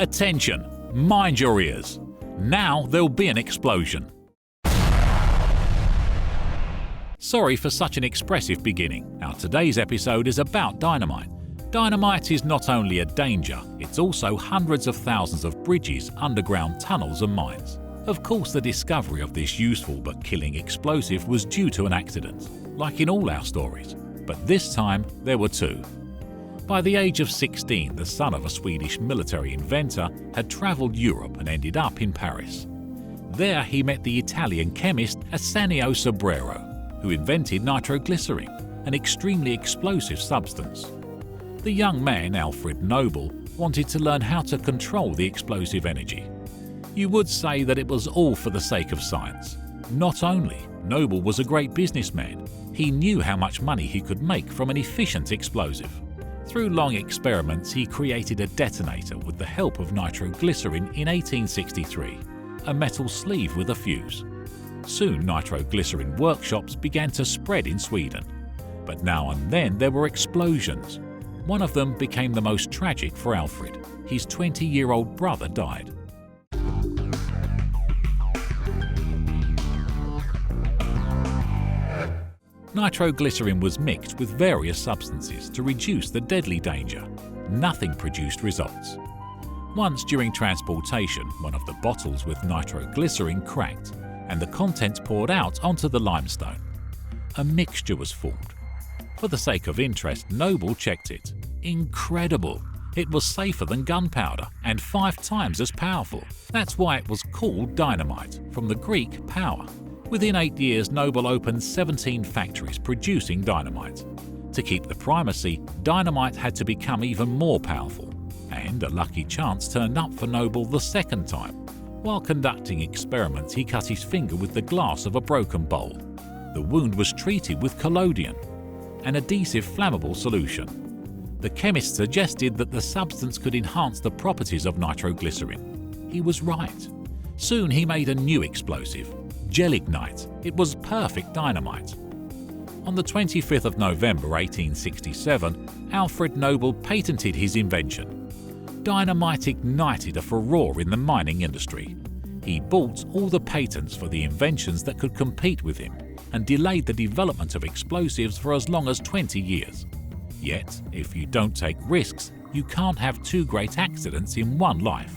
Attention! Mind your ears! Now there'll be an explosion. Sorry for such an expressive beginning. Our today's episode is about dynamite. Dynamite is not only a danger, it's also hundreds of thousands of bridges, underground tunnels and mines. Of course, the discovery of this useful but killing explosive was due to an accident, like in all our stories. But this time, there were two. By the age of 16, the son of a Swedish military inventor had travelled Europe and ended up in Paris. There he met the Italian chemist Ascanio Sobrero, who invented nitroglycerin, an extremely explosive substance. The young man, Alfred Nobel, wanted to learn how to control the explosive energy. You would say that it was all for the sake of science. Not only, Nobel was a great businessman. He knew how much money he could make from an efficient explosive. Through long experiments, he created a detonator with the help of nitroglycerin in 1863, a metal sleeve with a fuse. Soon, nitroglycerin workshops began to spread in Sweden. But now and then there were explosions. One of them became the most tragic for Alfred. His 20-year-old brother died. Nitroglycerin was mixed with various substances to reduce the deadly danger. Nothing produced results. Once during transportation, one of the bottles with nitroglycerin cracked, and the contents poured out onto the limestone. A mixture was formed. For the sake of interest, Nobel checked it. Incredible! It was safer than gunpowder and 5 times as powerful. That's why it was called dynamite, from the Greek power. Within 8 years, Nobel opened 17 factories producing dynamite. To keep the primacy, dynamite had to become even more powerful. And a lucky chance turned up for Nobel the second time. While conducting experiments, he cut his finger with the glass of a broken bowl. The wound was treated with collodion, an adhesive flammable solution. The chemist suggested that the substance could enhance the properties of nitroglycerin. He was right. Soon he made a new explosive, gelignite. It was perfect dynamite. On the 25th of November 1867, Alfred Nobel patented his invention. Dynamite ignited a furore in the mining industry. He bought all the patents for the inventions that could compete with him and delayed the development of explosives for as long as 20 years. Yet, if you don't take risks, you can't have 2 great accidents in one life.